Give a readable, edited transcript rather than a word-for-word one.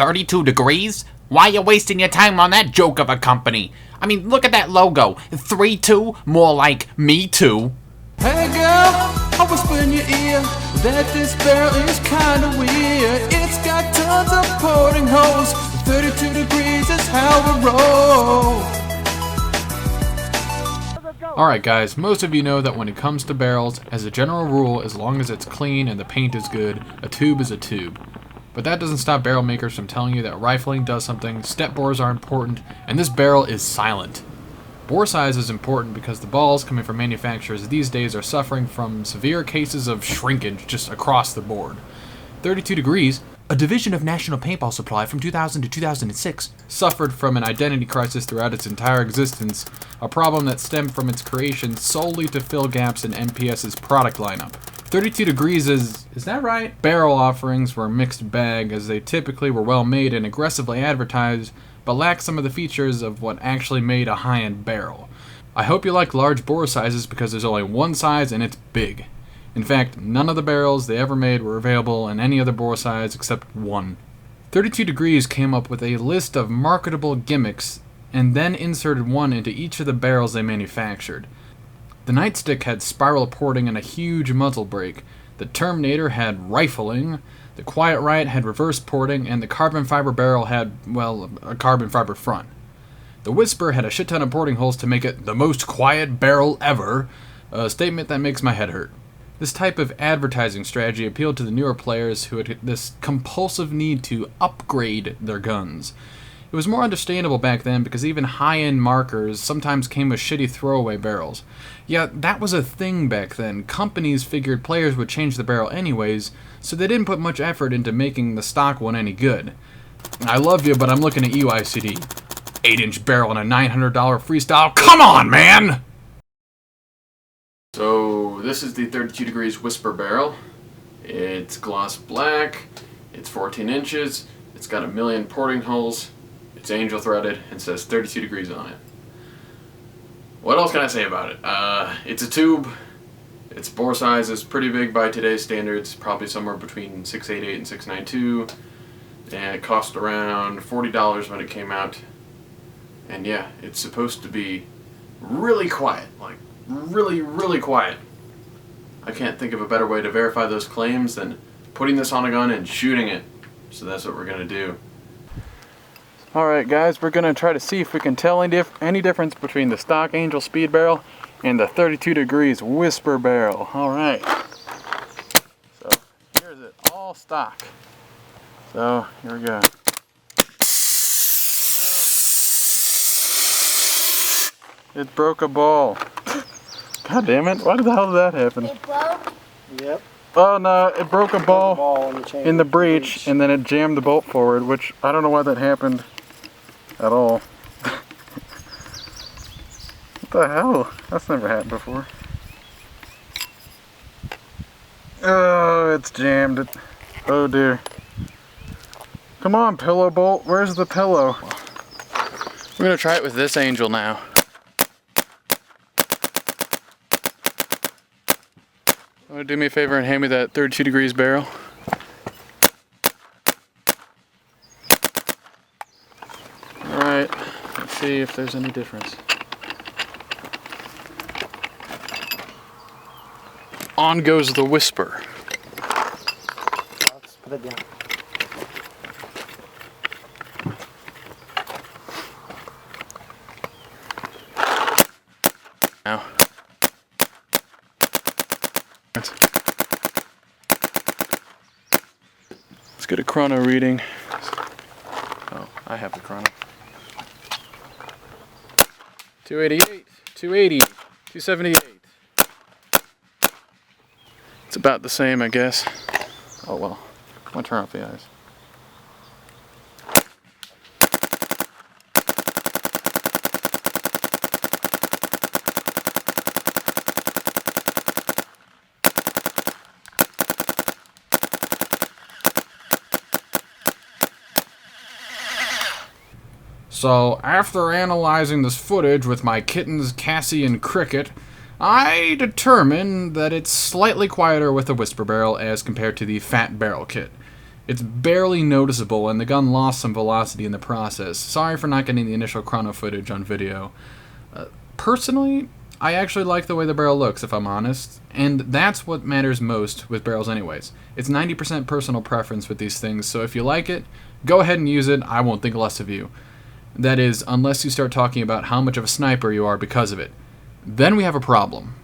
32 degrees? Why are you wasting your time on that joke of a company? I mean, look at that logo. 3-2, more like me too. Hey girl, I whisper in your ear that this barrel is kinda weird. It's got tons of pouring holes. 32 degrees is how we roll. Alright guys, most of you know that when it comes to barrels, as a general rule, as long as it's clean and the paint is good, a tube is a tube. But that doesn't stop barrel makers from telling you that rifling does something, step bores are important, and this barrel is silent. Bore size is important because the balls coming from manufacturers these days are suffering from severe cases of shrinkage just across the board. 32 Degrees, a division of National Paintball Supply from 2000 to 2006, suffered from an identity crisis throughout its entire existence, a problem that stemmed from its creation solely to fill gaps in NPS's product lineup. 32 Degrees is that right? Barrel offerings were a mixed bag, as they typically were well made and aggressively advertised, but lacked some of the features of what actually made a high-end barrel. I hope you like large bore sizes because there's only one size and it's big. In fact, none of the barrels they ever made were available in any other bore size except one. 32 Degrees came up with a list of marketable gimmicks and then inserted one into each of the barrels they manufactured. The Nightstick had spiral porting and a huge muzzle brake. The Terminator had rifling. The Quiet Riot had reverse porting, and the carbon fiber barrel had, well, a carbon fiber front. The Whisper had a shit ton of porting holes to make it the most quiet barrel ever, a statement that makes my head hurt. This type of advertising strategy appealed to the newer players who had this compulsive need to upgrade their guns. It was more understandable back then because even high-end markers sometimes came with shitty throwaway barrels. Yeah, that was a thing back then. Companies figured players would change the barrel anyways, so they didn't put much effort into making the stock one any good. I love you, but I'm looking at you, ICD. 8-inch barrel and a $900 freestyle. Come on, man! So, this is the 32 Degrees Whisper barrel. It's gloss black, it's 14 inches, it's got 1 million porting holes, it's angel threaded, and says 32 degrees on it. What else can I say about it? It's a tube. Its bore size is pretty big by today's standards, probably somewhere between 688 and 692, and it cost around $40 when it came out. And yeah, it's supposed to be really quiet, like really quiet. I can't think of a better way to verify those claims than putting this on a gun and shooting it. So that's what we're gonna do. Alright guys, we're gonna try to see if we can tell any difference between the stock Angel Speed barrel and the 32 Degrees Whisper barrel. Alright. So here's it, all stock. So here we go. It broke a ball. God damn it, why the hell did that happen? It broke? Yep. Oh no, it broke a ball in the breech and then it jammed the bolt forward, which I don't know why that happened at all. What the hell? That's never happened before. Oh, it's jammed. Oh dear. Come on, pillow bolt, where's the pillow? We're gonna try it with this Angel now. Want to do me a favor and hand me that 32 Degrees barrel? Alright, let's see if there's any difference. On goes the Whisper. Let's put it down. Now. Let's get a chrono reading. Oh, I have the chrono. 288, 280, 278. It's about the same, I guess. Oh well, I'm gonna turn off the eyes. So, after analyzing this footage with my kittens Cassie and Cricket, I determined that it's slightly quieter with the Whisper barrel as compared to the Fat Barrel kit. It's barely noticeable, and the gun lost some velocity in the process. Sorry for not getting the initial chrono footage on video. Personally, I actually like the way the barrel looks, if I'm honest, and that's what matters most with barrels anyways. It's 90% personal preference with these things, so if you like it, go ahead and use it, I won't think less of you. That is, unless you start talking about how much of a sniper you are because of it. Then we have a problem.